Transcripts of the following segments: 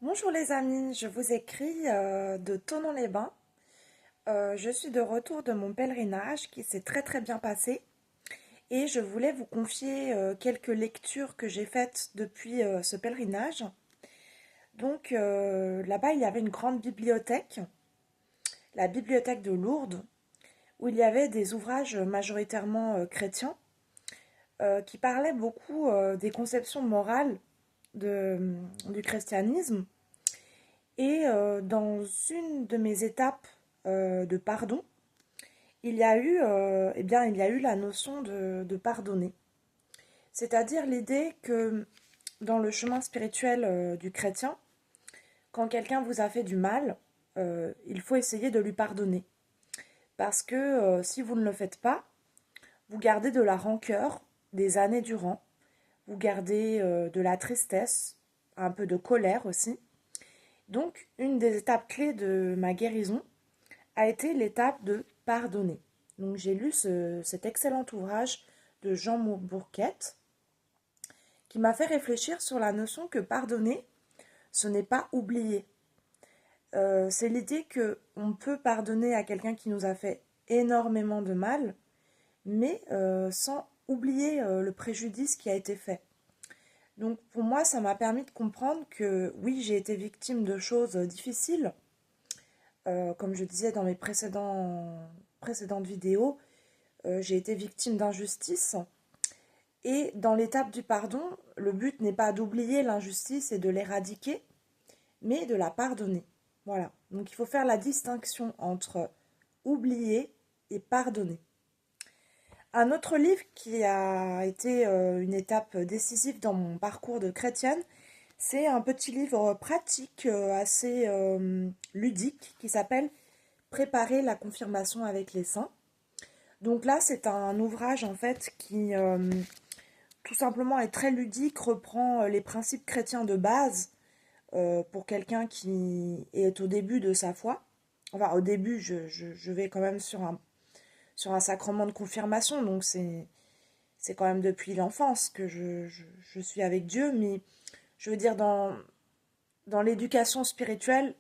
Bonjour les amis, je vous écris de Thonon-les-Bains. Je suis de retour de mon pèlerinage qui s'est très bien passé et je voulais vous confier quelques lectures que j'ai faites depuis ce pèlerinage. Donc là-bas il y avait une grande bibliothèque, la bibliothèque de Lourdes, où il y avait des ouvrages majoritairement chrétiens qui parlaient beaucoup des conceptions morales du christianisme. Et dans une de mes étapes de pardon, il y a eu la notion de pardonner. C'est-à-dire l'idée que dans le chemin spirituel du chrétien, quand quelqu'un vous a fait du mal, il faut essayer de lui pardonner. Parce que si vous ne le faites pas, vous gardez de la rancœur des années durant, vous gardez de la tristesse, un peu de colère aussi. Donc, une des étapes clés de ma guérison a été l'étape de pardonner. Donc j'ai lu cet excellent ouvrage de Jean Bourquette qui m'a fait réfléchir sur la notion que pardonner, ce n'est pas oublier. C'est l'idée que on peut pardonner à quelqu'un qui nous a fait énormément de mal, mais sans oublier le préjudice qui a été fait. Donc pour moi, ça m'a permis de comprendre que oui, j'ai été victime de choses difficiles, comme je disais dans mes précédentes vidéos, j'ai été victime d'injustice. Et dans l'étape du pardon, le but n'est pas d'oublier l'injustice et de l'éradiquer, mais de la pardonner. Voilà. Donc il faut faire la distinction entre oublier et pardonner. Un autre livre qui a été une étape décisive dans mon parcours de chrétienne, c'est un petit livre pratique assez ludique qui s'appelle Préparer la confirmation avec les saints. Donc là, c'est un ouvrage en fait qui tout simplement est très ludique, reprend les principes chrétiens de base pour quelqu'un qui est au début de sa foi. Enfin, au début, je vais quand même sur un sacrement de confirmation, donc c'est quand même depuis l'enfance que je suis avec Dieu, mais je veux dire, dans l'éducation spirituelle,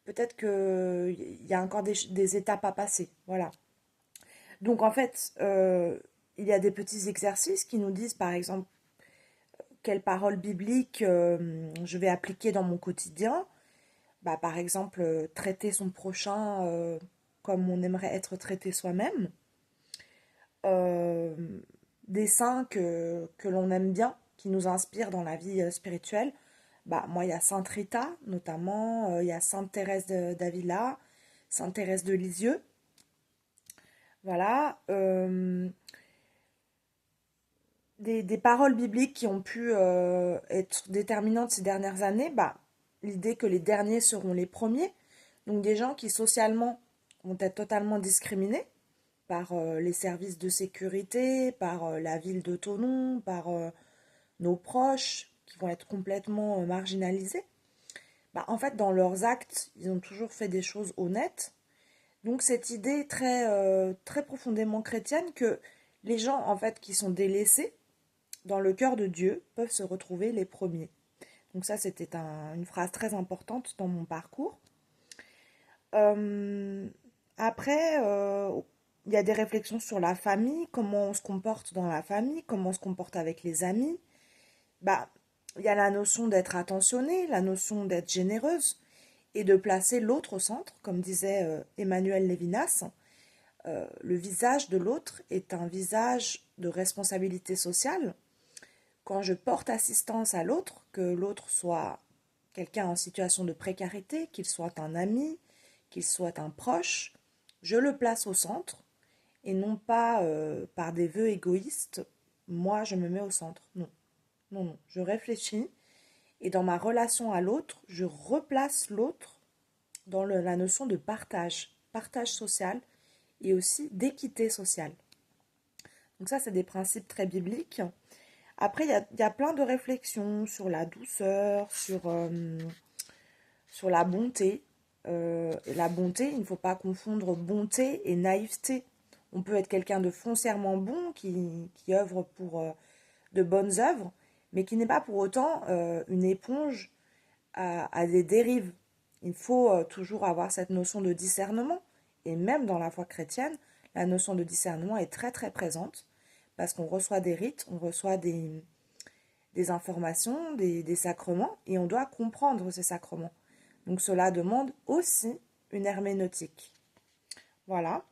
peut-être qu'il y a encore des étapes à passer. Voilà. Donc en fait, il y a des petits exercices qui nous disent, par exemple, quelles paroles bibliques je vais appliquer dans mon quotidien. Bah, par exemple, traiter son prochain comme on aimerait être traité soi-même. Euh, des saints que l'on aime bien, qui nous inspirent dans la vie spirituelle. Bah, moi, il y a Sainte Rita, notamment, il y a Sainte Thérèse d'Avila, Sainte Thérèse de Lisieux. Voilà. Des paroles bibliques qui ont pu être déterminantes ces dernières années, bah, l'idée que les derniers seront les premiers, donc des gens qui socialement vont être totalement discriminés par les services de sécurité, par la ville de Thonon, par nos proches qui vont être complètement marginalisés. Bah, en fait, dans leurs actes, ils ont toujours fait des choses honnêtes. Donc cette idée très profondément chrétienne que les gens en fait qui sont délaissés, dans le cœur de Dieu peuvent se retrouver les premiers. Donc ça, c'était une phrase très importante dans mon parcours. Euh, après, il y a des réflexions sur la famille, comment on se comporte dans la famille, comment on se comporte avec les amis. Bah, il y a la notion d'être attentionné, la notion d'être généreuse et de placer l'autre au centre, comme disait Emmanuel Lévinas. Le visage de l'autre est un visage de responsabilité sociale. Quand je porte assistance à l'autre, que l'autre soit quelqu'un en situation de précarité, qu'il soit un ami, qu'il soit un proche, je le place au centre et non pas par des vœux égoïstes, moi je me mets au centre. Non, non, non, je réfléchis et dans ma relation à l'autre, je replace l'autre dans la notion de partage, partage social et aussi d'équité sociale. Donc ça, c'est des principes très bibliques. Après, il y a plein de réflexions sur la douceur, sur la bonté. La bonté, il ne faut pas confondre bonté et naïveté. On peut être quelqu'un de foncièrement bon qui œuvre pour de bonnes œuvres, mais qui n'est pas pour autant une éponge à des dérives. Il faut toujours avoir cette notion de discernement. Et même dans la foi chrétienne, la notion de discernement est très très présente parce qu'on reçoit des rites, on reçoit des informations, des sacrements et on doit comprendre ces sacrements. Donc cela demande aussi une herméneutique. Voilà.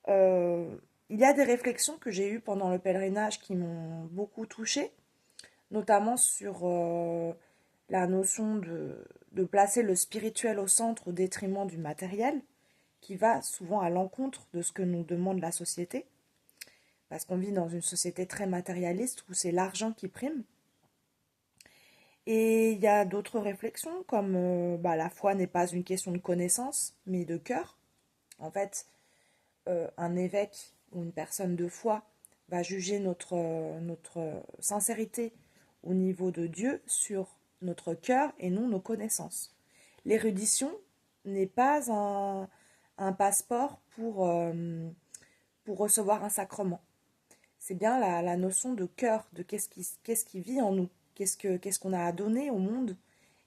Il y a des réflexions que j'ai eues pendant le pèlerinage qui m'ont beaucoup touchée, notamment sur la notion de placer le spirituel au centre au détriment du matériel, qui va souvent à l'encontre de ce que nous demande la société, parce qu'on vit dans une société très matérialiste où c'est l'argent qui prime. Et il y a d'autres réflexions comme la foi n'est pas une question de connaissance, mais de cœur. En fait, un évêque ou une personne de foi va juger notre sincérité au niveau de Dieu sur notre cœur et non nos connaissances. L'érudition n'est pas un passeport pour recevoir un sacrement. C'est bien la notion de cœur, de qu'est-ce qui vit en nous, qu'est-ce qu'on a à donner au monde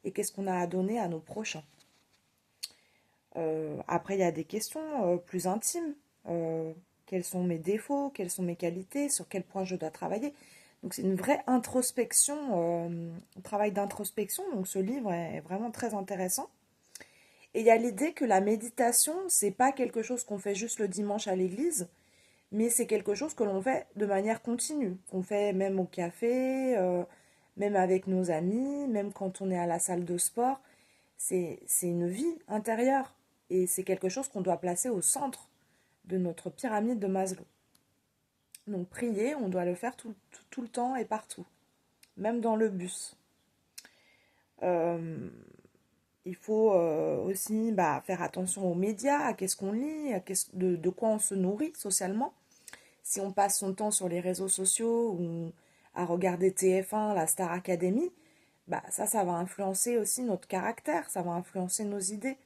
et qu'est-ce qu'on a à donner à nos prochains. Après, il y a des questions plus intimes. Quels sont mes défauts, quelles sont mes qualités, sur quel point je dois travailler. Donc c'est une vraie introspection, un travail d'introspection. Donc ce livre est vraiment très intéressant. Et il y a l'idée que la méditation, c'est pas quelque chose qu'on fait juste le dimanche à l'église, mais c'est quelque chose que l'on fait de manière continue, qu'on fait même au café, même avec nos amis, même quand on est à la salle de sport. C'est une vie intérieure et c'est quelque chose qu'on doit placer au centre de notre pyramide de Maslow. Donc prier, on doit le faire tout le temps et partout, même dans le bus. Il faut aussi faire attention aux médias, à qu'est-ce qu'on lit, de quoi on se nourrit socialement. Si on passe son temps sur les réseaux sociaux ou à regarder TF1, la Star Academy, ça va influencer aussi notre caractère, ça va influencer nos idées.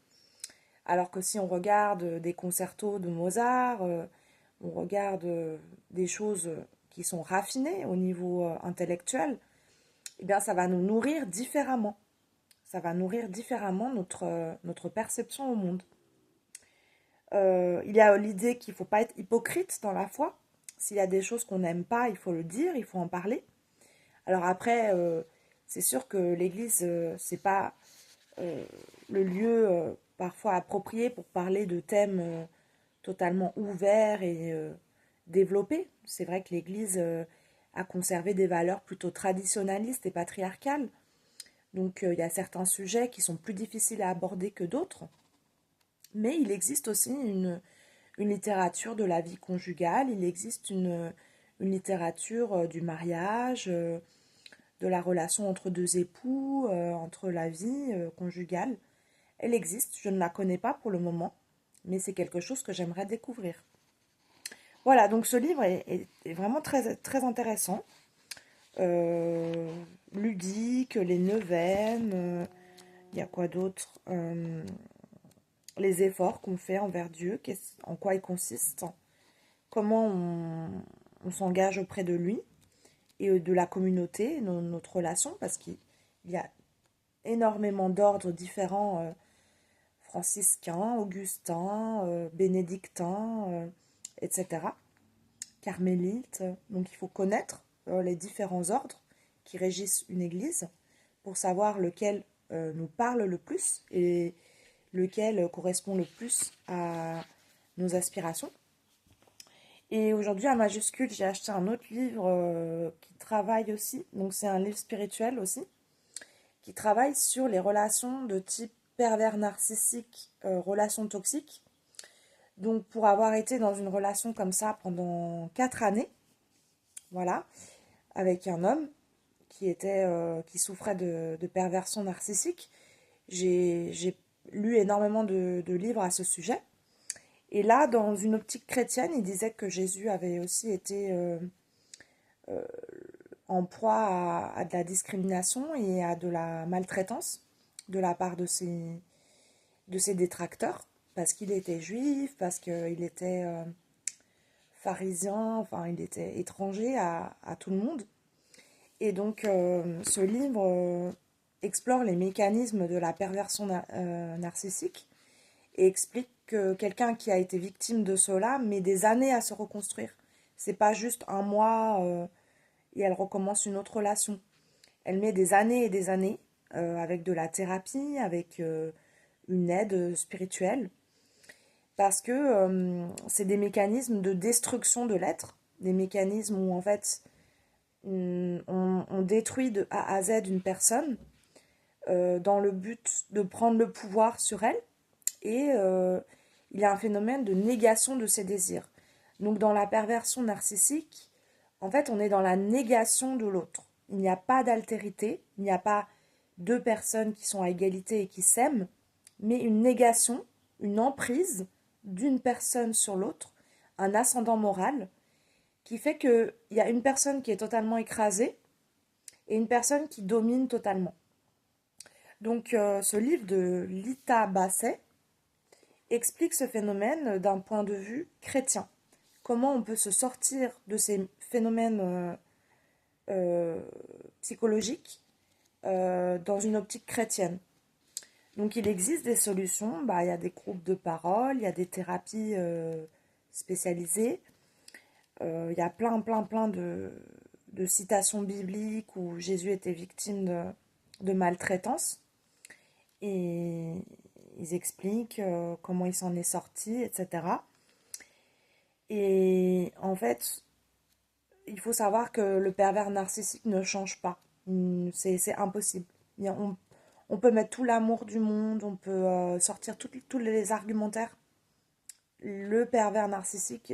Alors que si on regarde des concertos de Mozart, on regarde des choses qui sont raffinées au niveau intellectuel, eh bien ça va nous nourrir différemment. Ça va nourrir différemment notre perception au monde. Il y a l'idée qu'il ne faut pas être hypocrite dans la foi. S'il y a des choses qu'on n'aime pas, il faut le dire, il faut en parler. Alors après, c'est sûr que l'Église, c'est pas le lieu parfois approprié pour parler de thèmes totalement ouverts et développés. C'est vrai que l'Église a conservé des valeurs plutôt traditionnalistes et patriarcales. Donc il y a certains sujets qui sont plus difficiles à aborder que d'autres. Mais il existe aussi une littérature de la vie conjugale, il existe une littérature du mariage, de la relation entre deux époux, entre la vie conjugale. Elle existe, je ne la connais pas pour le moment, mais c'est quelque chose que j'aimerais découvrir. Voilà, donc ce livre est vraiment très, très intéressant. Ludique, les neuvaines, il y a quoi d'autre les efforts qu'on fait envers Dieu, en quoi ils consistent, comment on s'engage auprès de lui et de la communauté, notre relation, parce qu'il y a énormément d'ordres différents, franciscains, augustins, bénédictins, etc., carmélites. Donc il faut connaître les différents ordres qui régissent une église pour savoir lequel nous parle le plus et lequel correspond le plus à nos aspirations. Et aujourd'hui, à Majuscule, j'ai acheté un autre livre qui travaille aussi, donc c'est un livre spirituel aussi, qui travaille sur les relations de type pervers narcissique, relations toxiques. Donc pour avoir été dans une relation comme ça pendant 4 années, voilà, avec un homme qui souffrait de perversion narcissique, j'ai lu énormément de livres à ce sujet. Et là, dans une optique chrétienne, il disait que Jésus avait aussi été en proie à de la discrimination et à de la maltraitance de la part de ses détracteurs, parce qu'il était juif, parce qu'il était pharisien, enfin il était étranger à tout le monde. Et donc ce livre explore les mécanismes de la perversion narcissique et explique que quelqu'un qui a été victime de cela met des années à se reconstruire. C'est pas juste un mois et elle recommence une autre relation. Elle met des années et des années avec de la thérapie, avec une aide spirituelle, parce que c'est des mécanismes de destruction de l'être, des mécanismes où en fait on détruit de A à Z une personne dans le but de prendre le pouvoir sur elle, et il y a un phénomène de négation de ses désirs. Donc dans la perversion narcissique, en fait on est dans la négation de l'autre. Il n'y a pas d'altérité, il n'y a pas deux personnes qui sont à égalité et qui s'aiment, mais une négation, une emprise d'une personne sur l'autre, un ascendant moral, qui fait qu'il y a une personne qui est totalement écrasée et une personne qui domine totalement. Donc ce livre de Lita Basset explique ce phénomène d'un point de vue chrétien. Comment on peut se sortir de ces phénomènes psychologiques dans une optique chrétienne. Donc il existe des solutions, il y a des groupes de parole, il y a des thérapies spécialisées, il y a plein de citations bibliques où Jésus était victime de maltraitance. Et ils expliquent comment il s'en est sorti, etc. Et en fait, il faut savoir que le pervers narcissique ne change pas. C'est impossible. On peut mettre tout l'amour du monde, on peut sortir tous les argumentaires. Le pervers narcissique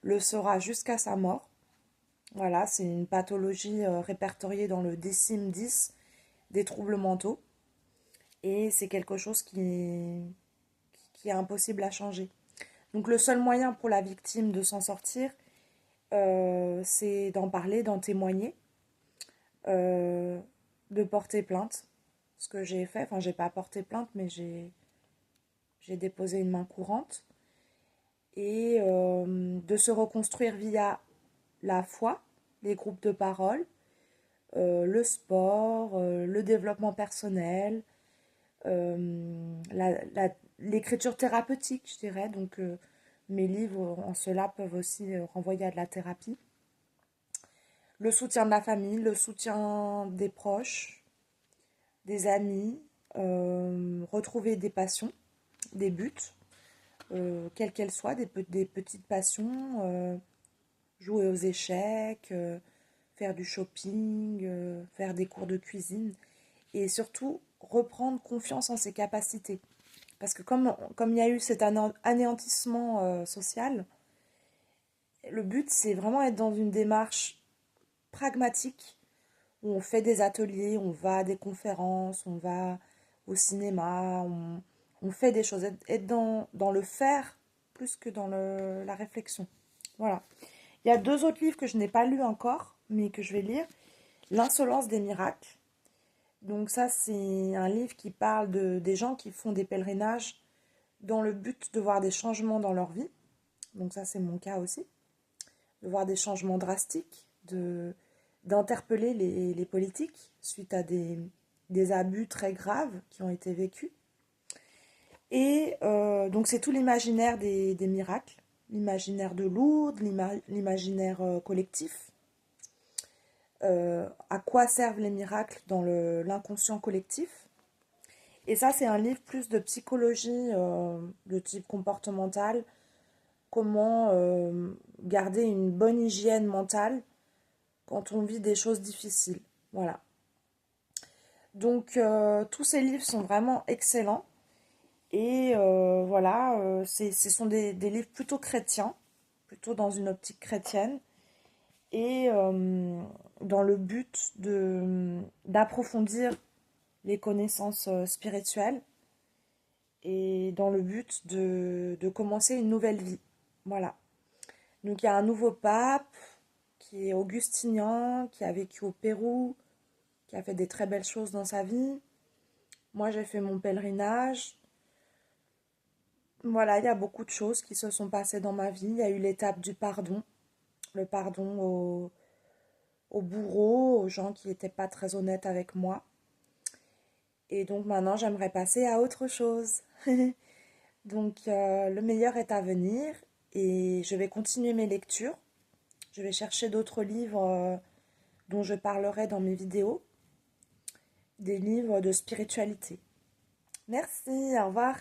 le sera jusqu'à sa mort. Voilà, c'est une pathologie répertoriée dans le DSM-10 des troubles mentaux. Et c'est quelque chose qui est impossible à changer. Donc le seul moyen pour la victime de s'en sortir, c'est d'en parler, d'en témoigner, de porter plainte. Ce que j'ai fait, enfin j'ai pas porté plainte, mais j'ai déposé une main courante. Et de se reconstruire via la foi, les groupes de parole, le sport, le développement personnel, l'écriture thérapeutique, je dirais. Donc, mes livres en cela peuvent aussi renvoyer à de la thérapie. Le soutien de la famille, le soutien des proches, des amis, retrouver des passions, des buts, quelles qu'elles soient, des petites passions, jouer aux échecs, faire du shopping, faire des cours de cuisine, et surtout reprendre confiance en ses capacités. Parce que comme il y a eu cet anéantissement social, le but c'est vraiment être dans une démarche pragmatique où on fait des ateliers, on va à des conférences, on va au cinéma, on fait des choses, être dans le faire plus que dans la réflexion. Voilà. Il y a deux autres livres que je n'ai pas lus encore, mais que je vais lire. L'insolence des miracles. Donc ça, c'est un livre qui parle des gens qui font des pèlerinages dans le but de voir des changements dans leur vie. Donc ça, c'est mon cas aussi. De voir des changements drastiques, d'interpeller les politiques suite à des abus très graves qui ont été vécus. Et donc c'est tout l'imaginaire des miracles, l'imaginaire de Lourdes, l'imaginaire collectif. À quoi servent les miracles dans l'inconscient collectif. Et ça, c'est un livre plus de psychologie de type comportemental, comment garder une bonne hygiène mentale quand on vit des choses difficiles. Voilà. Donc, tous ces livres sont vraiment excellents. Et voilà, ce sont des livres plutôt chrétiens, plutôt dans une optique chrétienne. Et dans le but d'approfondir les connaissances spirituelles et dans le but de commencer une nouvelle vie. Voilà. Donc il y a un nouveau pape qui est augustinien, qui a vécu au Pérou, qui a fait des très belles choses dans sa vie. Moi j'ai fait mon pèlerinage. Voilà, il y a beaucoup de choses qui se sont passées dans ma vie. Il y a eu l'étape du pardon, le pardon aux bourreaux, aux gens qui n'étaient pas très honnêtes avec moi. Et donc maintenant, j'aimerais passer à autre chose. Donc le meilleur est à venir et je vais continuer mes lectures. Je vais chercher d'autres livres dont je parlerai dans mes vidéos, des livres de spiritualité. Merci, au revoir.